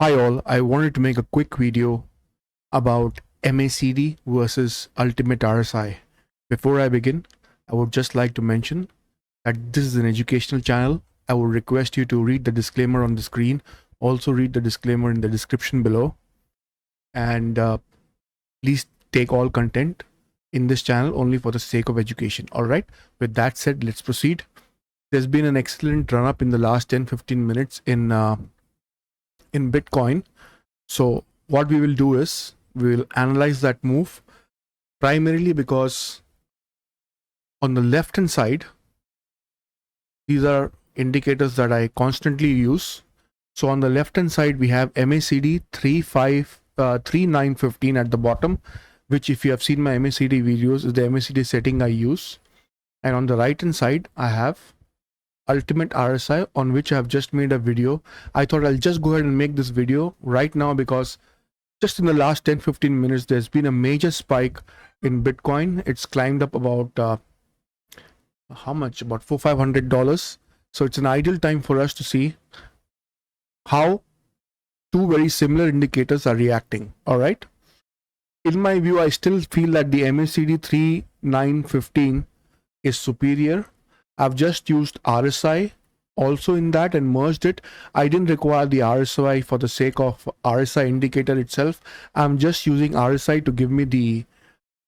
Hi all, I wanted to make a quick video about MACD versus ultimate RSI. Before I begin, I would just like to mention that this is an educational channel. I would request you to read the disclaimer on the screen. Also read the disclaimer in the description below. And please take all content in this channel only for the sake of education. All right, with that said, let's proceed. There's been an excellent run up in the last 10-15 minutes in Bitcoin. So what we will do is we will analyze that move primarily because on the left hand side, these are indicators that I constantly use. So on the left hand side, we have MACD 3915 at the bottom, which if you have seen my MACD videos is the MACD setting I use. And on the right hand side, I have ultimate RSI, on which I have just made a video. I thought I'll just go ahead and make this video right now because just in the last 10-15 minutes, there's been a major spike in Bitcoin. It's climbed up about how much? About $400-500. So it's an ideal time for us to see how two very similar indicators are reacting. All right. In my view, I still feel that the MACD 3915 is superior. I've just used RSI also in that and merged it. I didn't require the RSI for the sake of RSI indicator itself. I'm just using RSI to give me the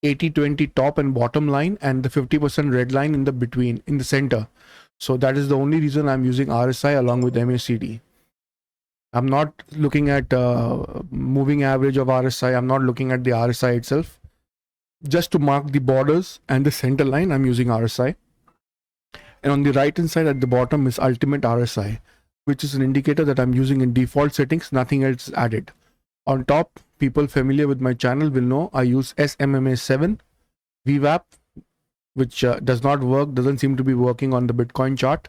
80-20 top and bottom line and the 50% red line in the between, in the center. So that is the only reason I'm using RSI along with MACD. I'm not looking at moving average of RSI. I'm not looking at the RSI itself. Just to mark the borders and the center line, I'm using RSI. And on the right hand side at the bottom is ultimate RSI, which is an indicator that I'm using in default settings, nothing else is added. On top, people familiar with my channel will know I use SMMA7 VWAP, which does not work, doesn't seem to be working on the Bitcoin chart.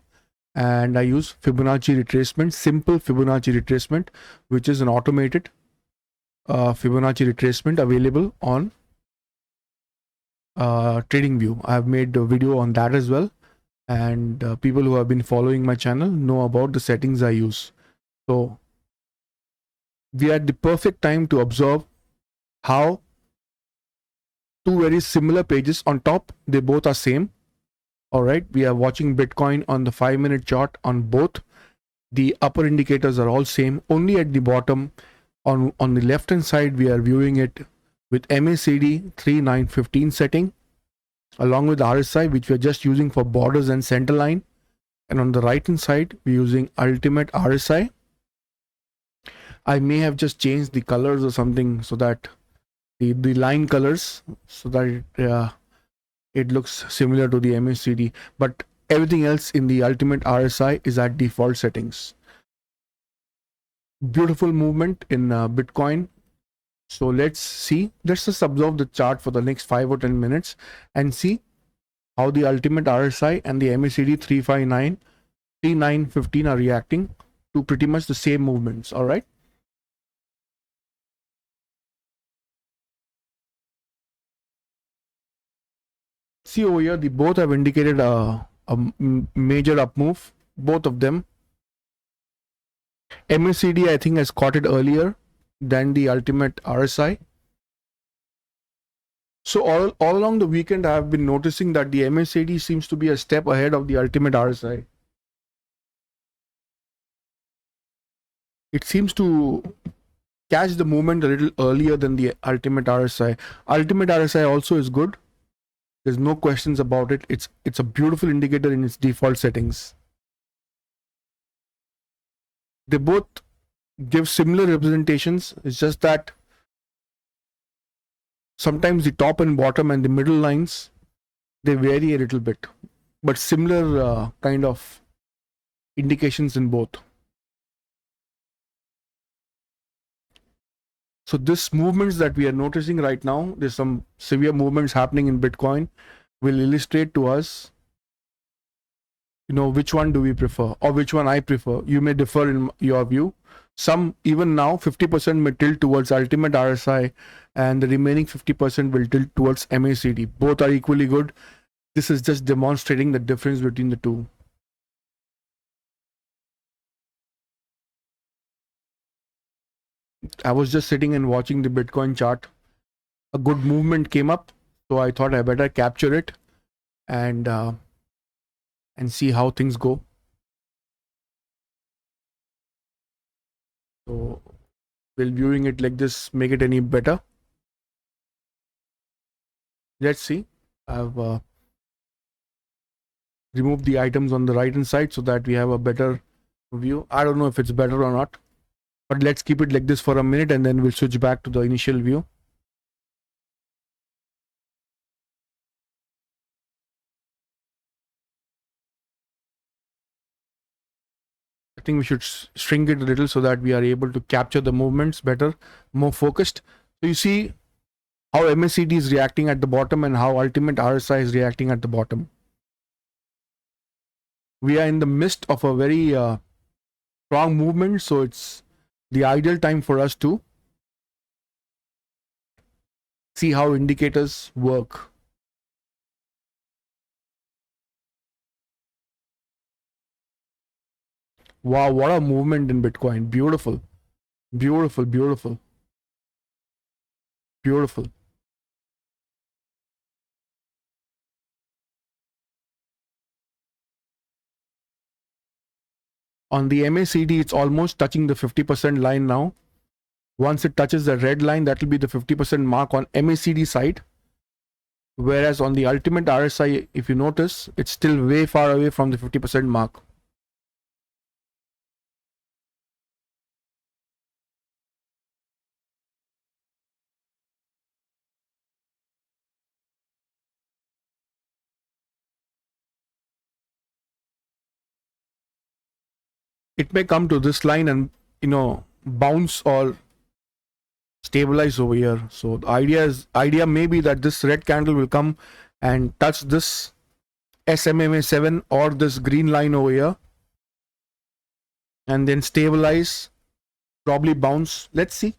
And I use Fibonacci retracement, simple Fibonacci retracement, which is an automated Fibonacci retracement available on TradingView. I have made a video on that as well. And people who have been following my channel know about the settings I use. So we are at the perfect time to observe how two very similar pages on top, they both are same. All right, we are watching Bitcoin on the 5-minute chart on both. The upper indicators are all same. Only at the bottom on the left hand side, we are viewing it with MACD 3915 setting, along with RSI, which we're just using for borders and center line. And on the right hand side, we're using ultimate RSI. I may have just changed the colors or something so that the line colors, so that it looks similar to the MACD, but everything else in the ultimate RSI is at default settings. Beautiful movement in Bitcoin. So let's just observe the chart for the next 5 or 10 minutes and see how the ultimate RSI and the MACD 3915 are reacting to pretty much the same movements. All right. See over here, the both have indicated a major up move, both of them. MACD, I think, has caught it earlier than the ultimate RSI. So all along the weekend, I have been noticing that the MACD seems to be a step ahead of the ultimate RSI. It seems to catch the movement a little earlier than the ultimate RSI. Ultimate RSI also is good. There's no questions about it. It's a beautiful indicator in its default settings. They both give similar representations. It's just that sometimes the top and bottom and the middle lines, they vary a little bit, but similar kind of indications in both. So this movements that we are noticing right now, there's some severe movements happening in Bitcoin, will illustrate to us, which one do we prefer or which one I prefer. You may differ in your view. Some even now 50% may tilt towards ultimate RSI and the remaining 50% will tilt towards MACD. Both are equally good. This is just demonstrating the difference between the two. I was just sitting and watching the Bitcoin chart. A good movement came up, so I thought I better capture it and see how things go. So will viewing it like this make it any better? Let's see. I've removed the items on the right hand side so that we have a better view. I don't know if it's better or not, but let's keep it like this for a minute and then we'll switch back to the initial view. I think we should shrink it a little so that we are able to capture the movements better, more focused. So you see how MACD is reacting at the bottom and how ultimate RSI is reacting at the bottom. We are in the midst of a very strong movement, so it's the ideal time for us to see how indicators work. Wow, what a movement in Bitcoin. Beautiful, beautiful, beautiful, beautiful. On the MACD, it's almost touching the 50% line now. Once it touches the red line, that will be the 50% mark on MACD side. Whereas on the ultimate RSI, if you notice, it's still way far away from the 50% mark. It may come to this line and, bounce or stabilize over here. So the idea may be that this red candle will come and touch this SMA 7 or this green line over here and then stabilize, probably bounce. Let's see.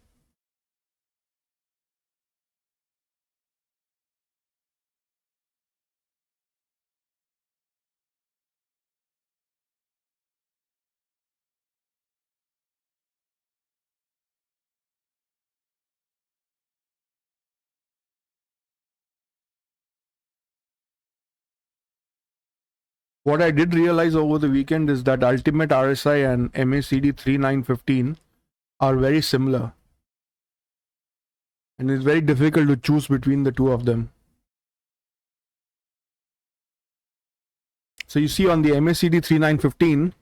What I did realize over the weekend is that ultimate RSI and MACD 3915 are very similar. And it's very difficult to choose between the two of them. So you see on the MACD 3915,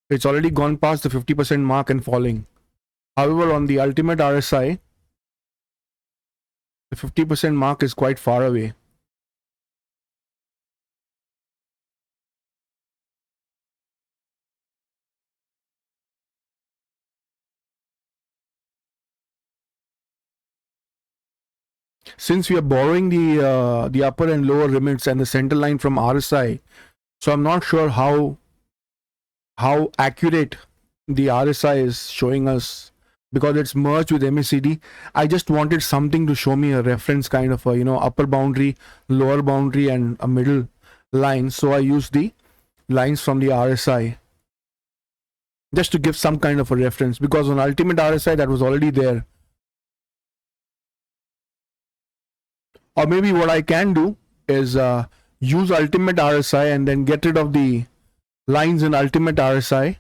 it's already gone past the 50% mark and falling. However, on the ultimate RSI, the 50% mark is quite far away. Since we are borrowing the upper and lower limits and the center line from RSI, so I'm not sure how accurate the RSI is showing us because it's merged with MACD. I just wanted something to show me a reference kind of a upper boundary, lower boundary, and a middle line. So I used the lines from the RSI just to give some kind of a reference, because on ultimate RSI that was already there. Or maybe what I can do is use ultimate RSI and then get rid of the lines in ultimate RSI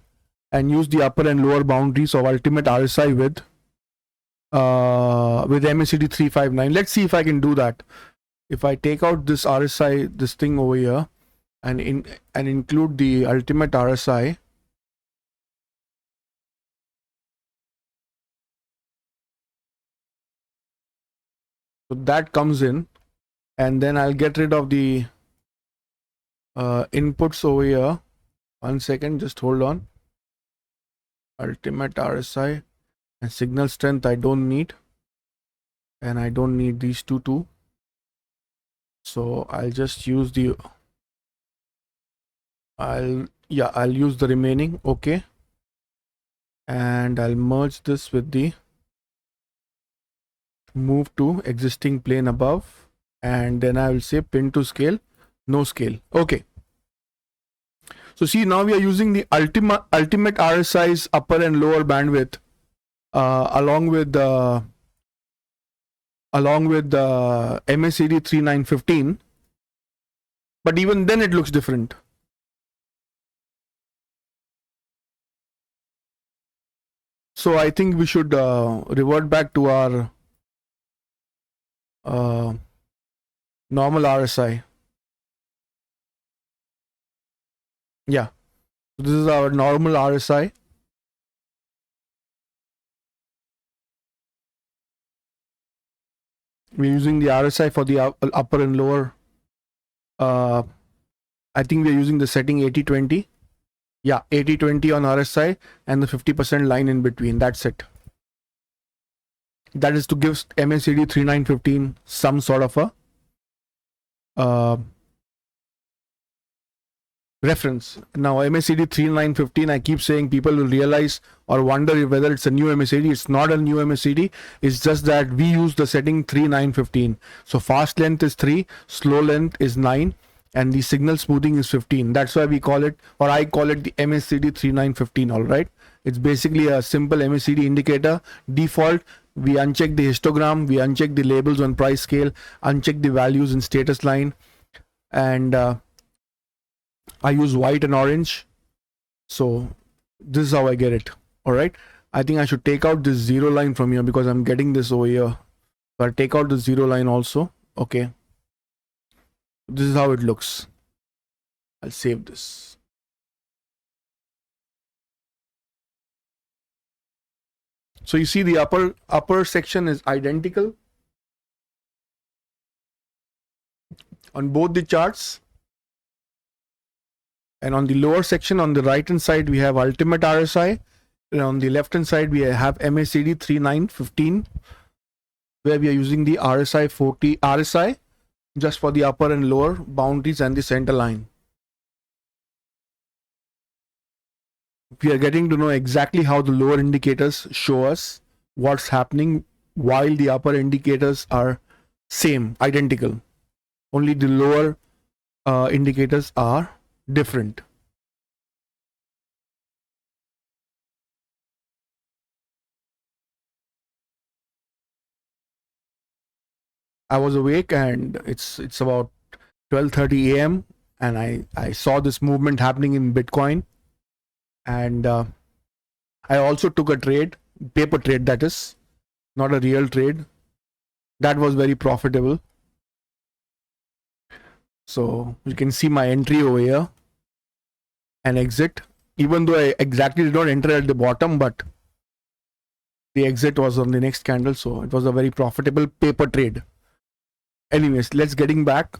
and use the upper and lower boundaries of ultimate RSI with MACD 359. Let's see if I can do that. If I take out this RSI, this thing over here, and include the ultimate RSI, so that comes in, and then I'll get rid of the inputs over here. 1 second, just hold on. Ultimate RSI and signal strength I don't need, and I don't need these two too. So I'll just use the I'll use the remaining. Okay, and I'll merge this with the move to existing plane above, and then I will say pin to scale, no scale. Okay, so see, now we are using the ultimate RSI's upper and lower bandwidth along with the MACD 3915, but even then it looks different. So I think we should revert back to our normal RSI. Yeah, so this is our normal RSI. We're using the RSI for the upper and lower. I think we're using the setting 80-20. Yeah, 80-20 on RSI and the 50% line in between. That's it. That is to give MACD 3915 some sort of a reference. Now MACD 3915, I keep saying people will realize or wonder whether it's a new MACD. It's not a new MACD. It's just that we use the setting 3915. So fast length is 3, slow length is 9, and the signal smoothing is 15. That's why we call it, or I call it, the MACD 3915. All right, it's basically a simple MACD indicator. Default, we uncheck the histogram, we uncheck the labels on price scale, uncheck the values in status line, and I use white and orange. So this is how I get it. All right, I think I should take out this zero line from here because I'm getting this over here. So I'll take out the zero line also. Okay, this is how it looks. I'll save this. So you see the upper section is identical on both the charts, and on the lower section on the right hand side we have ultimate RSI, and on the left hand side we have MACD 3915, where we are using the RSI 40 RSI just for the upper and lower boundaries and the center line. We are getting to know exactly how the lower indicators show us what's happening, while the upper indicators are same, identical. Only the lower indicators are different. I was awake and it's about 12:30 a.m. and I saw this movement happening in Bitcoin, and I also took a trade, paper trade, that is not a real trade. That was very profitable. So you can see my entry over here and exit, even though I exactly did not enter at the bottom, but the exit was on the next candle. So it was a very profitable paper trade. Anyways, let's getting back.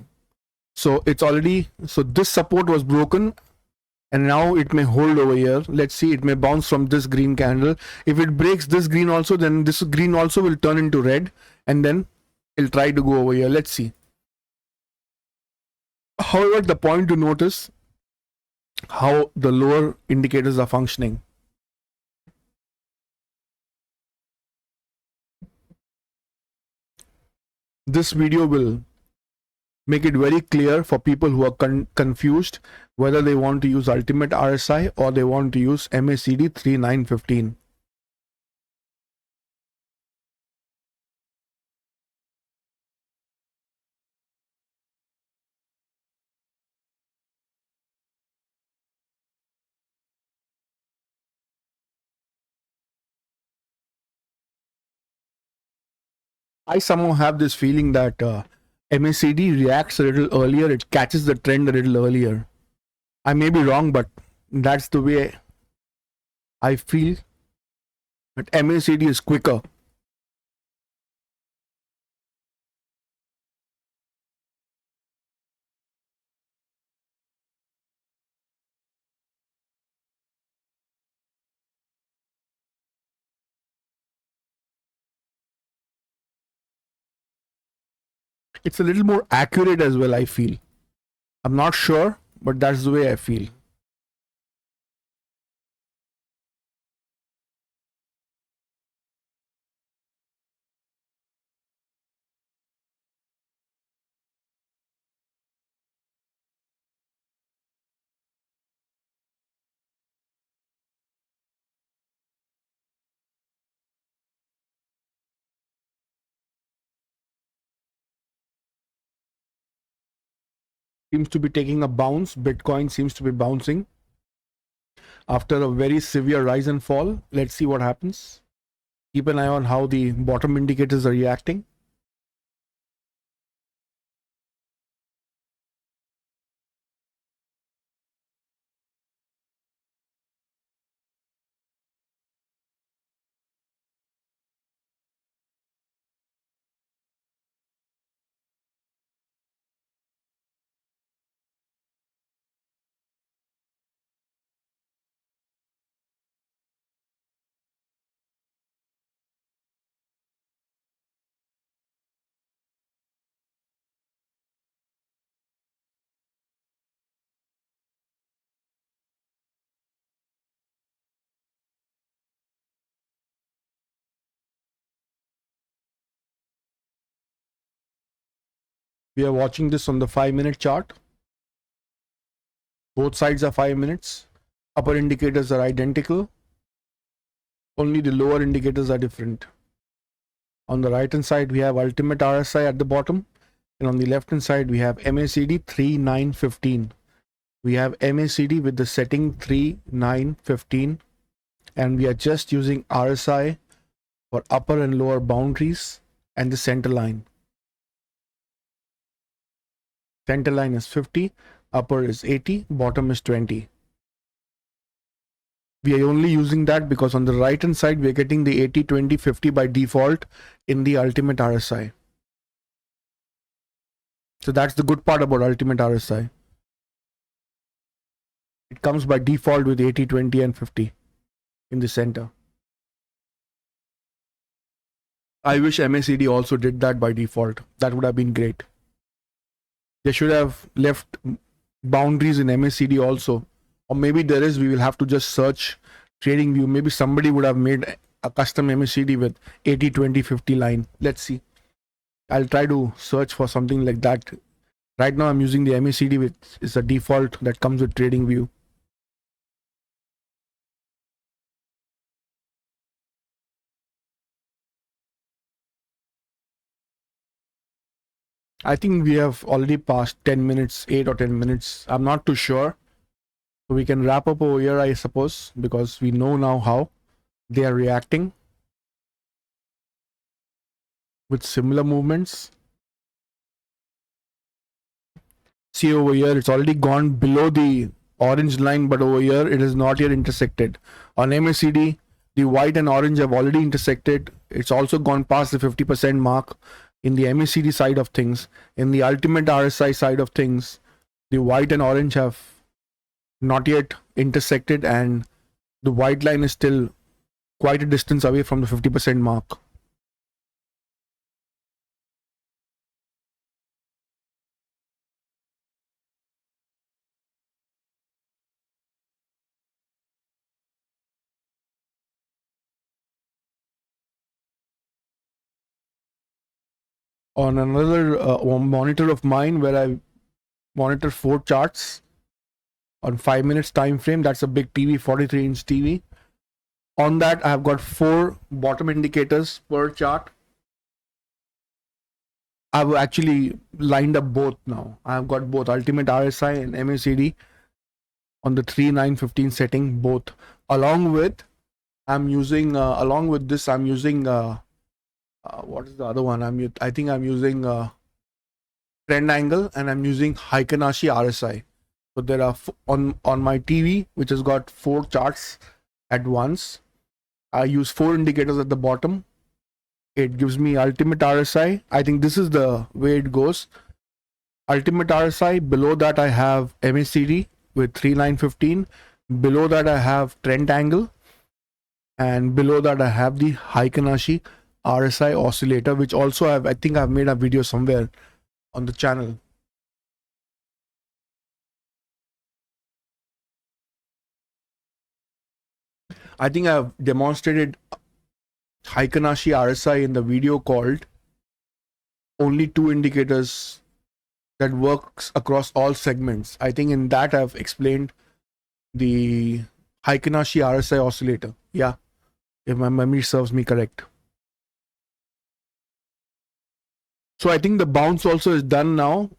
So it's already, so this support was broken and now it may hold over here. Let's see, it may bounce from this green candle. If it breaks this green also, then this green also will turn into red, and then it'll try to go over here. Let's see. However, the point to notice how the lower indicators are functioning. This video will make it very clear for people who are confused whether they want to use ultimate RSI or they want to use MACD 3915. I somehow have this feeling that MACD reacts a little earlier, it catches the trend a little earlier. I may be wrong, but that's the way I feel, that MACD is quicker. It's a little more accurate as well, I feel. I'm not sure, but that's the way I feel. seems to be taking a bounce. Bitcoin seems to be bouncing after a very severe rise and fall. Let's see what happens. Keep an eye on how the bottom indicators are reacting. We are watching this on the 5-minute chart. Both sides are 5 minutes. Upper indicators are identical. Only the lower indicators are different. On the right hand side, we have ultimate RSI at the bottom. And on the left hand side, we have MACD 3915. We have MACD with the setting 3915. And we are just using RSI for upper and lower boundaries and the center line. Center line is 50, upper is 80, bottom is 20. We are only using that because on the right hand side, we are getting the 80, 20, 50 by default in the ultimate RSI. So that's the good part about ultimate RSI. It comes by default with 80, 20, and 50 in the center. I wish MACD also did that by default. That would have been great. They should have left boundaries in MACD also. Or maybe there is, we will have to just search TradingView. Maybe somebody would have made a custom MACD with 80, 20, 50 line. Let's see. I'll try to search for something like that. Right now I'm using the MACD, which is a default that comes with TradingView. I think we have already passed 10 minutes, 8 or 10 minutes. I'm not too sure. So we can wrap up over here, I suppose, because we know now how they are reacting with similar movements. See over here, it's already gone below the orange line, but over here it is not yet intersected. On MACD, the white and orange have already intersected. It's also gone past the 50% mark in the MACD side of things. In the ultimate RSI side of things, the white and orange have not yet intersected, and the white line is still quite a distance away from the 50% mark. On another monitor of mine where I monitor 4 charts on 5 minutes time frame, that's a big TV, 43-inch TV. On that, I have got 4 bottom indicators per chart. I've actually lined up both now. I've got both ultimate RSI and MACD on the 3915 setting, both. Along with, I'm using, along with this, I'm using, what is the other one? I think I'm using trend angle, and I'm using Heikinashi RSI. So there are on my TV, which has got 4 charts at once. I use 4 indicators at the bottom. It gives me ultimate RSI. I think this is the way it goes. Ultimate RSI. Below that I have MACD with 3915. Below that I have trend angle, and below that I have the Heikinashi RSI oscillator, which also I think I've made a video somewhere on the channel. I think I've demonstrated Heikinashi RSI in the video called only 2 indicators that works across all segments. I think in that I've explained the Heikinashi RSI oscillator. Yeah, if my memory serves me correct. So I think the bounce also is done now.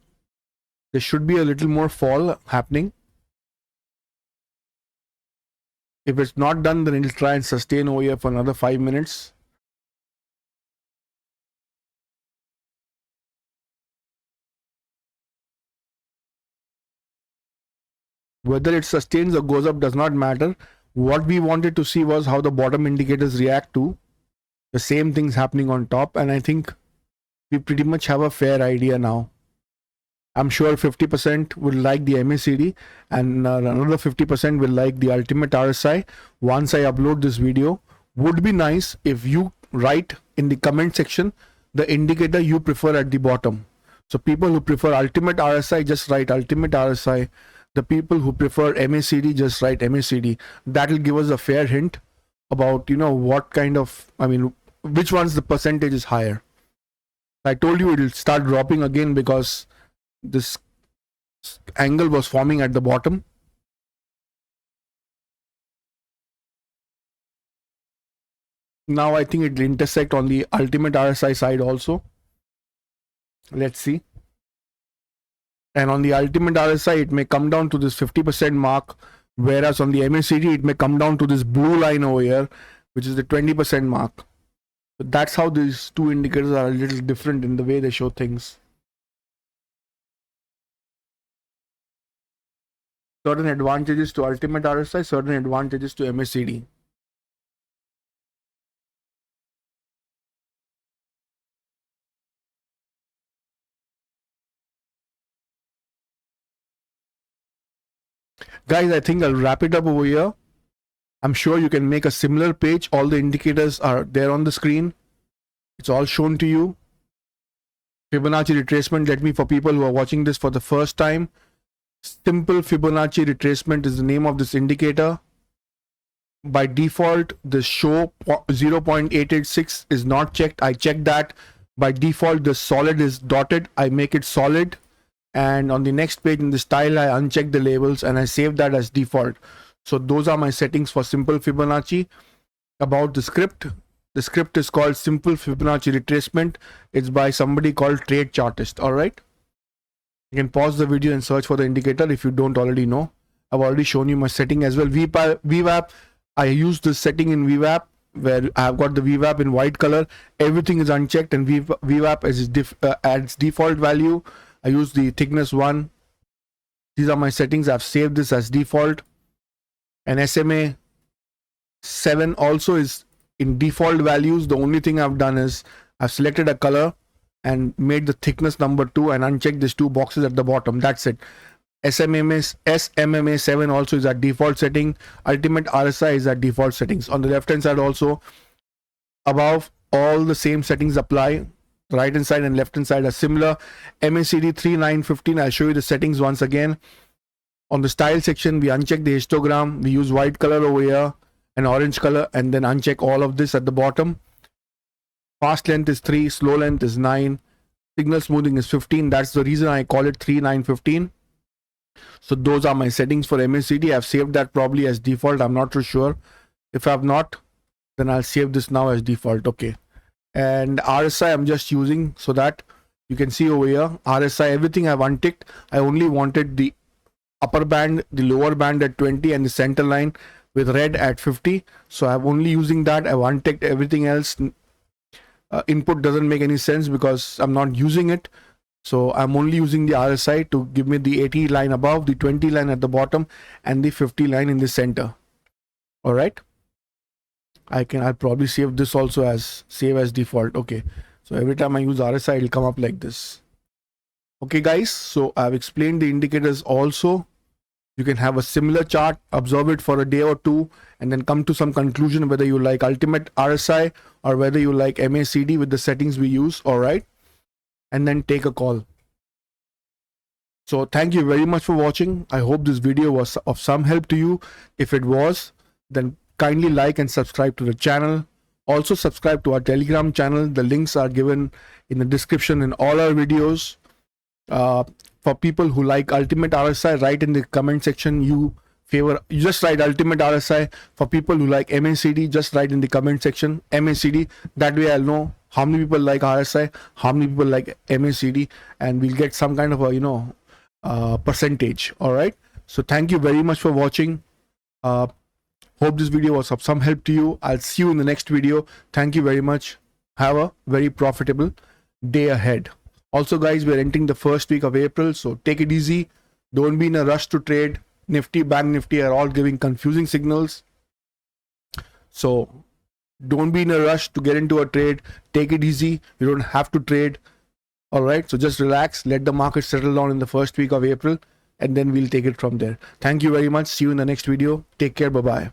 There should be a little more fall happening. If it's not done, then it'll try and sustain over here for another 5 minutes. Whether it sustains or goes up does not matter. What we wanted to see was how the bottom indicators react to the same things happening on top, and I think we pretty much have a fair idea now. I'm sure 50% will like the MACD and another 50% will like the ultimate RSI. Once I upload this video, would be nice if you write in the comment section the indicator you prefer at the bottom. So people who prefer ultimate RSI, just write ultimate RSI. The people who prefer MACD, just write MACD. That will give us a fair hint about, you know, what kind of, I mean, which one's the percentage is higher. I told you it'll start dropping again because this angle was forming at the bottom. Now I think it'll intersect on the ultimate RSI side also. Let's see. And on the ultimate RSI, it may come down to this 50% mark, whereas on the MACD, it may come down to this blue line over here, which is the 20% mark. But that's how these two indicators are a little different in the way they show things. Certain advantages to ultimate RSI, certain advantages to MACD. Guys, I think I'll wrap it up over here. I'm sure you can make a similar page. All the indicators are there on the screen. It's all shown to you. Fibonacci retracement, let me, for people who are watching this for the first time, simple Fibonacci retracement is the name of this indicator. By default, the show 0.886 is not checked. I checked that. By default, the solid is dotted. I make it solid. And on the next page in the style, I uncheck the labels and I save that as default. So those are my settings for simple Fibonacci. About the script is called simple Fibonacci retracement. It's by somebody called Trade Chartist. All right, you can pause the video and search for the indicator if you don't already know. I've already shown you my setting as well. VWAP, I use this setting in VWAP where I've got the VWAP in white color. Everything is unchecked and VWAP adds default value. I use the thickness 1. These are my settings. I've saved this as default. And SMA 7 also is in default values. The only thing I've done is I've selected a color and made the thickness number 2 and unchecked these two boxes at the bottom. That's it. SMMA 7 also is at default setting. Ultimate RSI is at default settings. On the left hand side also, above, all the same settings apply. The right hand side and left hand side are similar. MACD 3915, I'll show you the settings once again. On the style section, we uncheck the histogram. We use white color over here and orange color, and then uncheck all of this at the bottom. Fast length is 3, slow length is 9, signal smoothing is 15. That's the reason I call it 3915. So those are my settings for MACD. I've saved that probably as default. I'm not too sure. If I've not, then I'll save this now as default. Okay. And RSI I'm just using so that you can see over here RSI, everything I've unticked. I only wanted the upper band, the lower band at 20 and the center line with red at 50. So I'm only using that. I've unticked everything else. Input doesn't make any sense because I'm not using it. So I'm only using the RSI to give me the 80 line above, the 20 line at the bottom, and the 50 line in the center. All right. I'll probably save this also as save as default. Okay. So every time I use RSI, it'll come up like this. Okay, guys. So I've explained the indicators also. You can have a similar chart, observe it for a day or two, and then come to some conclusion whether you like ultimate RSI or whether you like MACD with the settings we use. All right. And then take a call. So thank you very much for watching. I hope this video was of some help to you. If it was, then kindly like and subscribe to the channel. Also subscribe to our Telegram channel. The links are given in the description in all our videos. For people who like ultimate RSI, write in the comment section you just write ultimate RSI. For people who like MACD, just write in the comment section MACD. That way I'll know how many people like RSI, how many people like MACD, and we'll get some kind of a percentage. All right. So thank you very much for watching. Hope this video was of some help to you. I'll see you in the next video. Thank you very much. Have a very profitable day ahead. Also, guys, we're entering the first week of April, so take it easy. Don't be in a rush to trade. Nifty, Bank Nifty are all giving confusing signals. So don't be in a rush to get into a trade. Take it easy. You don't have to trade. All right. So just relax. Let the market settle down in the first week of April, and then we'll take it from there. Thank you very much. See you in the next video. Take care. Bye-bye.